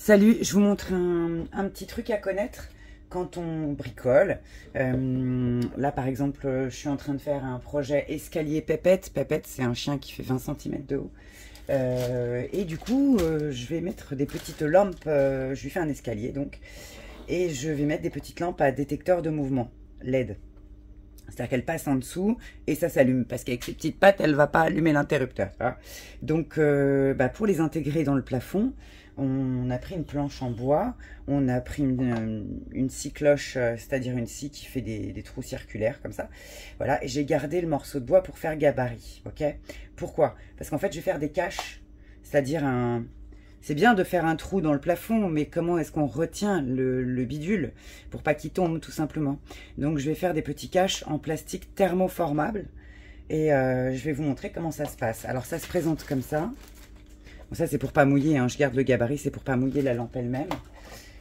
Salut, je vous montre un petit truc à connaître quand on bricole. Là, par exemple, je suis en train de faire un projet escalier Pépette. Pépette, c'est un chien qui fait 20 cm de haut. Et du coup, je vais mettre des petites lampes. Je lui fais un escalier, donc. Et je vais mettre des petites lampes à détecteur de mouvement, LED. C'est-à-dire qu'elle passe en dessous et ça s'allume. Parce qu'avec ses petites pattes, elle ne va pas allumer l'interrupteur. Hein. Donc, pour les intégrer dans le plafond, on a pris une planche en bois, on a pris une scie cloche, c'est-à-dire une scie qui fait des trous circulaires comme ça. Voilà, et j'ai gardé le morceau de bois pour faire gabarit. Ok. Pourquoi? Parce qu'en fait, je vais faire des caches, c'est-à-dire un... C'est bien de faire un trou dans le plafond, mais comment est-ce qu'on retient le bidule pour pas qu'il tombe, tout simplement. Donc, je vais faire des petits caches en plastique thermoformable et je vais vous montrer comment ça se passe. Alors, ça se présente comme ça. Bon, ça, c'est pour pas mouiller, hein. Je garde le gabarit, c'est pour pas mouiller la lampe elle-même.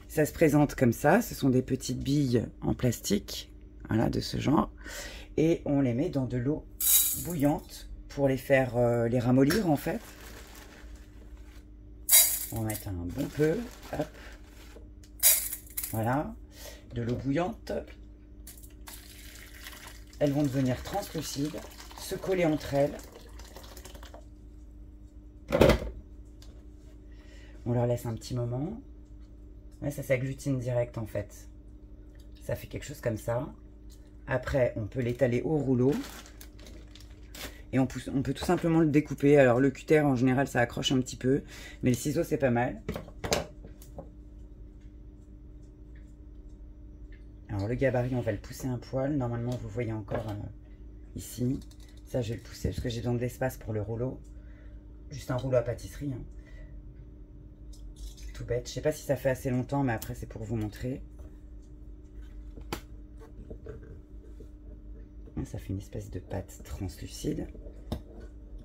Ça se présente comme ça. Ce sont des petites billes en plastique, voilà, de ce genre. Et on les met dans de l'eau bouillante pour les faire les ramollir, en fait. On va mettre un bon peu, hop, voilà, de l'eau bouillante. Elles vont devenir translucides, se coller entre elles. On leur laisse un petit moment. Ouais, ça s'agglutine direct en fait. Ça fait quelque chose comme ça. Après, on peut l'étaler au rouleau. Et on peut tout simplement le découper. Alors le cutter en général ça accroche un petit peu. Mais le ciseau c'est pas mal. Alors le gabarit on va le pousser un poil. Normalement vous voyez encore ici. Ça je vais le pousser parce que j'ai besoin d'espace pour le rouleau. Juste un rouleau à pâtisserie. Hein. Tout bête. Je sais pas si ça fait assez longtemps mais après c'est pour vous montrer. Ça fait une espèce de pâte translucide.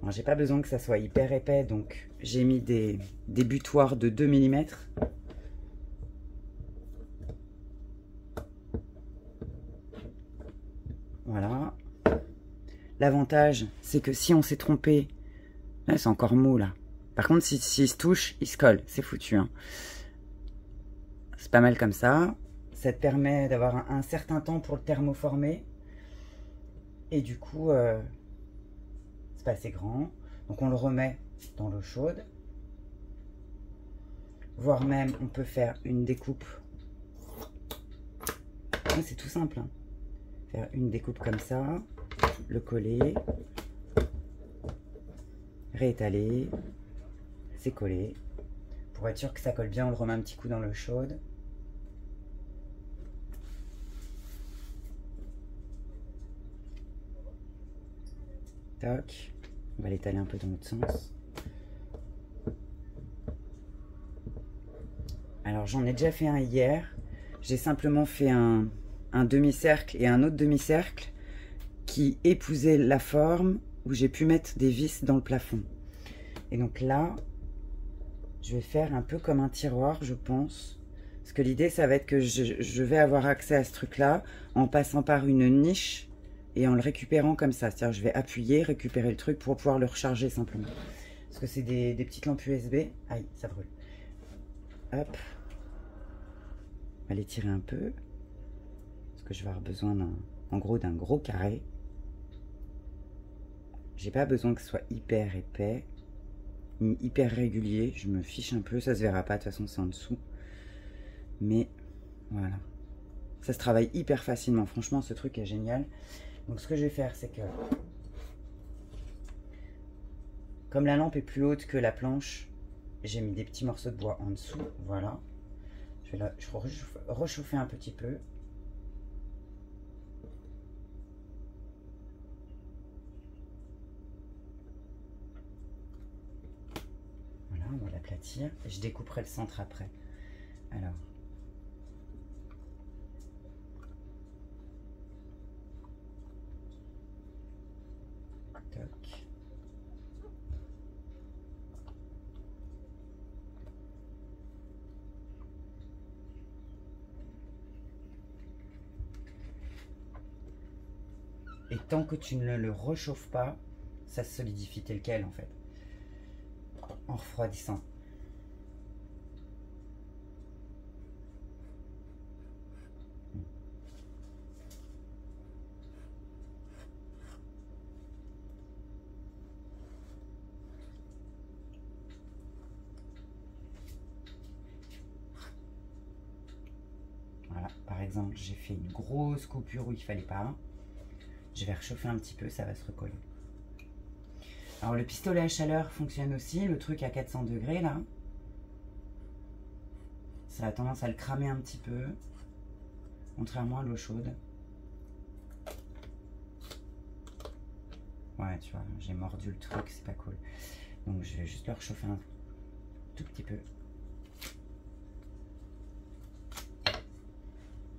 Alors j'ai pas besoin que ça soit hyper épais, donc j'ai mis des butoirs de 2 mm. Voilà. L'avantage, c'est que si on s'est trompé, là c'est encore mou là. Par contre, s'il se touche, il se colle, c'est foutu. Hein. C'est pas mal comme ça. Ça te permet d'avoir un certain temps pour le thermoformer. Et du coup, c'est pas assez grand. Donc on le remet dans l'eau chaude. Voire même, on peut faire une découpe. C'est tout simple. Hein. Faire une découpe comme ça. Le coller. Réétaler. C'est collé. Pour être sûr que ça colle bien, on le remet un petit coup dans l'eau chaude. Toc. On va l'étaler un peu dans l'autre sens. Alors j'en ai déjà fait un hier. J'ai simplement fait un demi-cercle et un autre demi-cercle qui épousait la forme où j'ai pu mettre des vis dans le plafond. Et donc là, je vais faire un peu comme un tiroir, je pense. Parce que l'idée, ça va être que je vais avoir accès à ce truc-là en passant par une niche et en le récupérant comme ça. C'est-à-dire je vais appuyer, récupérer le truc pour pouvoir le recharger simplement. Parce que c'est des petites lampes USB. Aïe, ça brûle. Hop. On va l'étirer un peu. Parce que je vais avoir besoin en gros d'un gros carré. J'ai pas besoin que ce soit hyper épais. Ni hyper régulier. Je me fiche un peu. Ça se verra pas. De toute façon, c'est en dessous. Mais voilà. Ça se travaille hyper facilement. Franchement, ce truc est génial. Donc ce que je vais faire, c'est que comme la lampe est plus haute que la planche, j'ai mis des petits morceaux de bois en dessous. Voilà. Je vais rechauffer un petit peu. Voilà, on va l'aplatir. Et je découperai le centre après. Alors. Toc. Et tant que tu ne le réchauffes pas, ça se solidifie tel quel en fait. En refroidissant. exemple, j'ai fait une grosse coupure où il fallait pas. Je vais réchauffer un petit peu, ça va se recoller. Alors le pistolet à chaleur fonctionne aussi, le truc à 400 degrés là. Ça a tendance à le cramer un petit peu, contrairement à l'eau chaude. Ouais, tu vois, j'ai mordu le truc, c'est pas cool. Donc je vais juste le réchauffer un tout petit peu.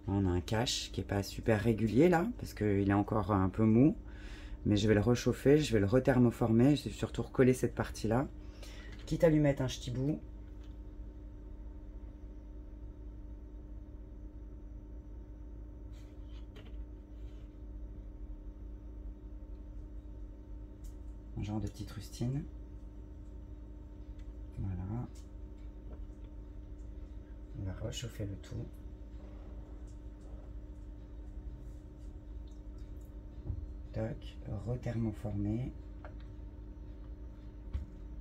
On a un cache qui n'est pas super régulier là, parce qu'il est encore un peu mou. Mais je vais le réchauffer, je vais le rethermoformer, je vais surtout recoller cette partie-là. Quitte à lui mettre un ch'ti bout. Un genre de petite rustine. Voilà. On va réchauffer le tout. Toc, rethermoformer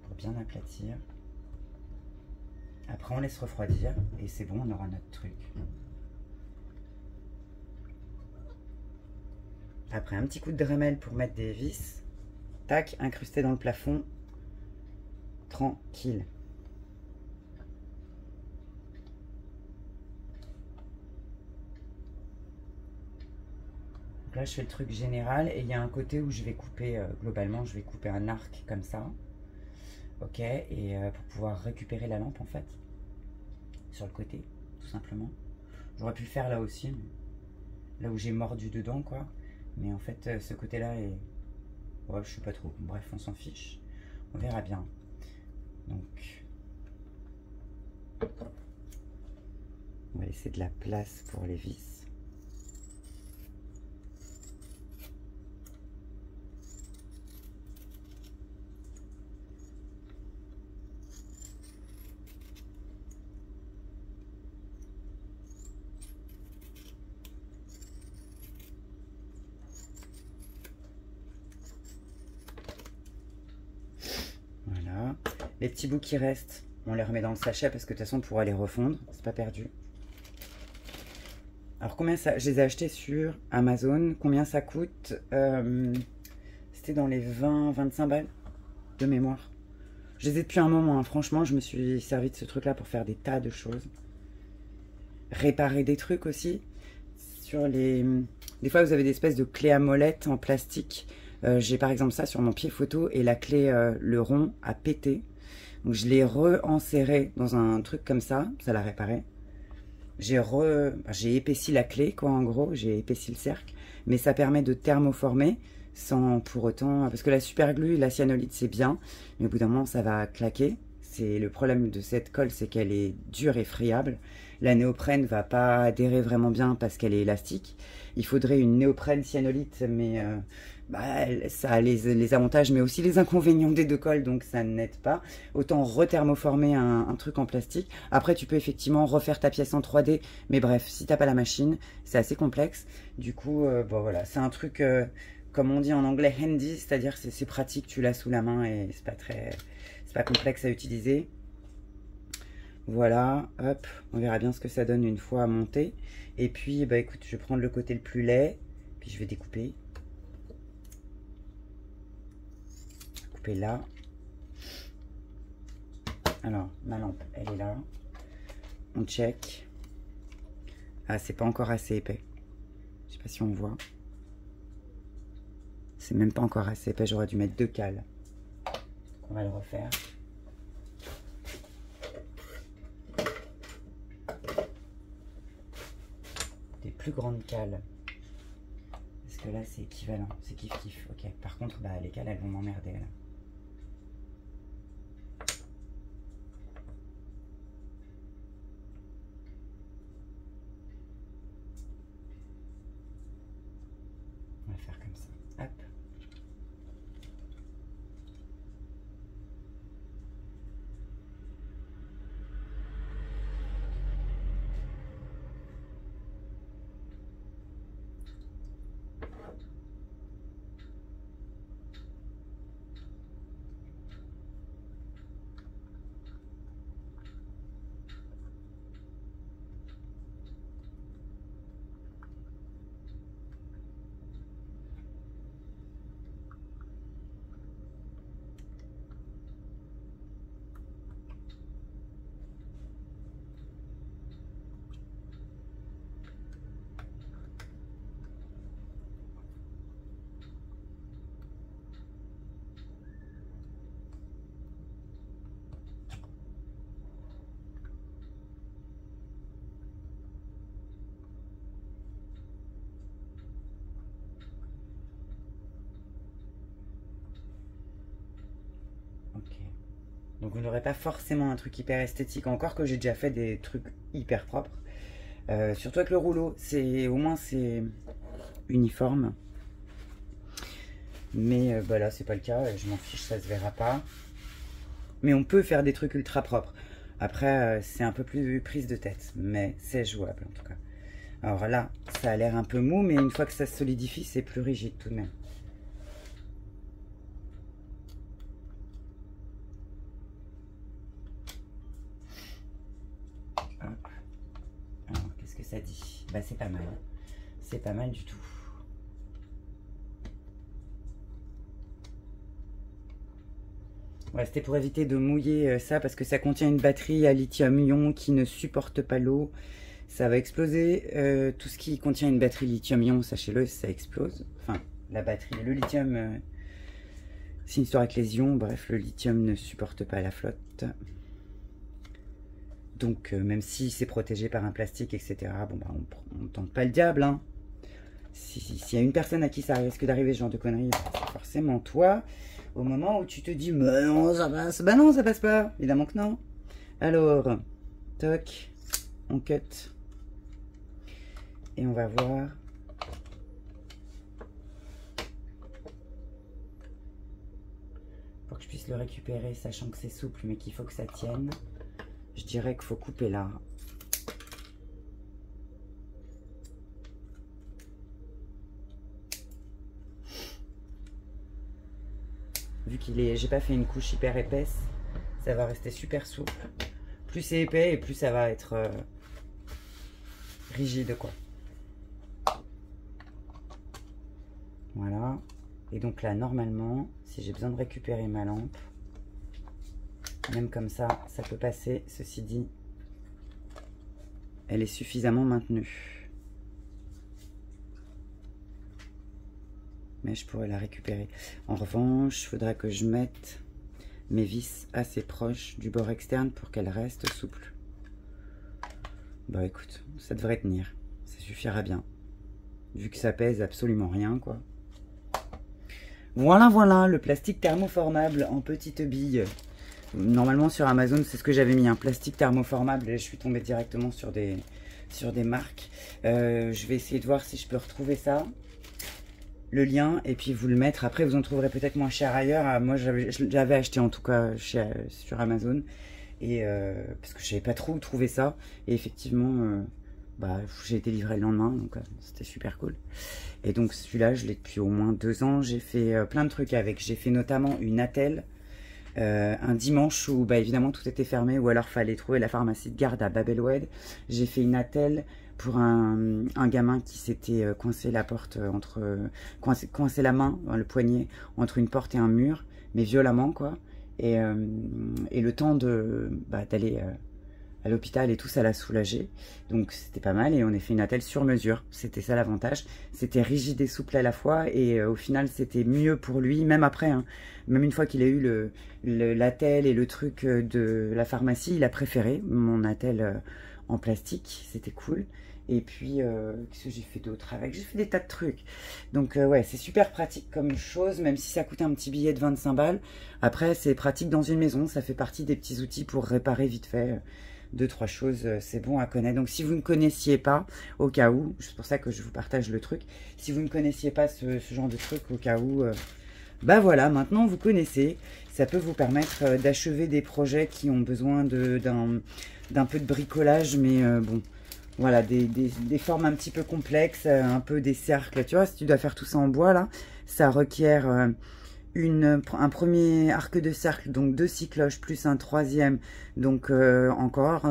pour bien aplatir. Après on laisse refroidir et c'est bon, on aura notre truc. Après un petit coup de Dremel pour mettre des vis. Tac, incrusté dans le plafond. Tranquille. Là, je fais le truc général et il y a un côté où je vais couper, globalement, je vais couper un arc comme ça. Ok, et pour pouvoir récupérer la lampe en fait, sur le côté, tout simplement. J'aurais pu le faire là aussi, là où j'ai mordu dedans, quoi. Mais en fait, ce côté-là est... Ouais, je sais pas trop. Bref, on s'en fiche. On verra bien. Donc, on va laisser de la place pour les vis. Voilà. Les petits bouts qui restent, on les remet dans le sachet parce que de toute façon on pourra les refondre, c'est pas perdu. Alors combien ça... Je les ai achetés sur Amazon. Combien ça coûte? C'était dans les 20-25 balles de mémoire. Je les ai depuis un moment, hein. Franchement, je me suis servi de ce truc-là pour faire des tas de choses. Réparer des trucs aussi. Sur les... Des fois, vous avez des espèces de clés à molette en plastique. J'ai par exemple ça sur mon pied photo et la clé, le rond a pété. Donc je l'ai re-enserré dans un truc comme ça l'a réparé. J'ai épaissi la clé, quoi, en gros, j'ai épaissi le cercle. Mais ça permet de thermoformer sans pour autant... Parce que la superglue, la cyanolite, c'est bien, mais au bout d'un moment, ça va claquer. C'est le problème de cette colle, c'est qu'elle est dure et friable. La néoprène va pas adhérer vraiment bien parce qu'elle est élastique. Il faudrait une néoprène cyanolite, mais ça a les avantages, mais aussi les inconvénients des deux colles, donc ça n'aide pas. Autant rethermoformer un truc en plastique. Après, tu peux effectivement refaire ta pièce en 3D, mais bref, si t'as pas la machine, c'est assez complexe. Du coup, bon voilà, c'est un truc, comme on dit en anglais, handy, c'est-à-dire c'est pratique, tu l'as sous la main et c'est pas complexe à utiliser. Voilà, hop, on verra bien ce que ça donne une fois monté. Et puis, bah écoute, je vais prendre le côté le plus laid, puis je vais découper. Couper là. Alors, ma lampe, elle est là. On check. Ah, c'est pas encore assez épais. Je sais pas si on voit. C'est même pas encore assez épais, j'aurais dû mettre 2 cales. On va le refaire. Des plus grandes cales. Parce que là, c'est équivalent. C'est kiff-kiff. Ok. Par contre, bah, les cales, elles vont m'emmerder là. On va faire comme ça. Hop. Donc vous n'aurez pas forcément un truc hyper esthétique, encore que j'ai déjà fait des trucs hyper propres. Surtout avec le rouleau, au moins c'est uniforme. Mais bah là c'est pas le cas, je m'en fiche, ça se verra pas. Mais on peut faire des trucs ultra propres. Après c'est un peu plus prise de tête, mais c'est jouable en tout cas. Alors là ça a l'air un peu mou, mais une fois que ça se solidifie c'est plus rigide tout de même. Alors qu'est-ce que ça dit? Bah c'est pas mal. C'est pas mal du tout. Ouais, c'était pour éviter de mouiller ça parce que ça contient une batterie à lithium-ion qui ne supporte pas l'eau. Ça va exploser. Tout ce qui contient une batterie lithium-ion, sachez-le, ça explose. Enfin, la batterie, le lithium, c'est une histoire avec les ions. Bref, le lithium ne supporte pas la flotte. Donc, même si c'est protégé par un plastique, etc., bon, bah, on tente pas le diable, hein. S'il y a une personne à qui ça risque d'arriver ce genre de conneries, c'est forcément toi. Au moment où tu te dis, mais non, ça passe. Bah non, ça passe pas. Évidemment que non. Alors, toc, on cut. Et on va voir. Pour que je puisse le récupérer, sachant que c'est souple, mais qu'il faut que ça tienne, je dirais qu'il faut couper là. Vu j'ai pas fait une couche hyper épaisse, ça va rester super souple. Plus c'est épais et plus ça va être rigide quoi. Voilà. Et donc là normalement, si j'ai besoin de récupérer ma lampe, même comme ça, ça peut passer. Ceci dit, elle est suffisamment maintenue. Mais je pourrais la récupérer. En revanche, il faudra que je mette mes vis assez proches du bord externe pour qu'elles restent souples. Bah écoute, ça devrait tenir. Ça suffira bien. Vu que ça pèse absolument rien, quoi. Voilà, voilà, le plastique thermoformable en petites billes. Normalement, sur Amazon, c'est ce que j'avais mis, un plastique thermoformable. Et je suis tombée directement sur des marques. Je vais essayer de voir si je peux retrouver ça. Le lien et puis vous le mettre. Après vous en trouverez peut-être moins cher ailleurs. Moi j'avais acheté en tout cas sur Amazon et parce que je savais pas trop où trouver ça et effectivement bah, j'ai été livré le lendemain donc c'était super cool. Et donc celui-là je l'ai depuis au moins 2 ans. J'ai fait plein de trucs avec. J'ai fait notamment une attelle un dimanche où bah, évidemment tout était fermé ou alors fallait trouver la pharmacie de garde à Babelwed. J'ai fait une attelle pour un gamin qui s'était coincé la porte coincé la main, le poignet entre une porte et un mur, mais violemment quoi. Et le temps d'aller à l'hôpital et tout, ça l'a soulagé. Donc c'était pas mal et on a fait une attelle sur mesure. C'était ça l'avantage. C'était rigide et souple à la fois et au final c'était mieux pour lui, même après, hein, même une fois qu'il a eu l'attelle et le truc de la pharmacie, il a préféré mon attelle en plastique, c'était cool. Et puis, qu'est-ce que j'ai fait d'autre avec? J'ai fait des tas de trucs. Donc, ouais, c'est super pratique comme chose, même si ça coûtait un petit billet de 25 balles. Après, c'est pratique dans une maison. Ça fait partie des petits outils pour réparer vite fait 2-3 choses. C'est bon à connaître. Donc, si vous ne connaissiez pas, au cas où, c'est pour ça que je vous partage le truc. Si vous ne connaissiez pas ce genre de truc, au cas où, bah voilà, maintenant vous connaissez. Ça peut vous permettre d'achever des projets qui ont besoin d'un peu de bricolage, mais bon... Voilà, des formes un petit peu complexes, un peu des cercles. Tu vois, si tu dois faire tout ça en bois, là, ça requiert un premier arc de cercle, donc 2 scie cloches, plus un troisième, donc encore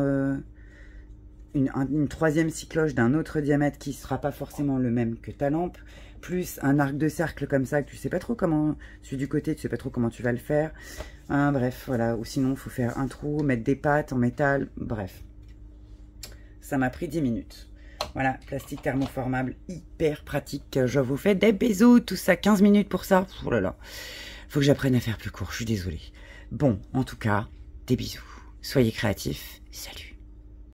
une troisième scie cloche d'un autre diamètre qui ne sera pas forcément le même que ta lampe, plus un arc de cercle comme ça, que tu sais pas trop comment, celui du côté, tu sais pas trop comment tu vas le faire. Bref, voilà, ou sinon, il faut faire un trou, mettre des pattes en métal, bref. Ça m'a pris 10 minutes. Voilà, plastique thermoformable, hyper pratique. Je vous fais des bisous, tout ça, 15 minutes pour ça. Oh là là, faut que j'apprenne à faire plus court, je suis désolée. Bon, en tout cas, des bisous. Soyez créatifs, salut.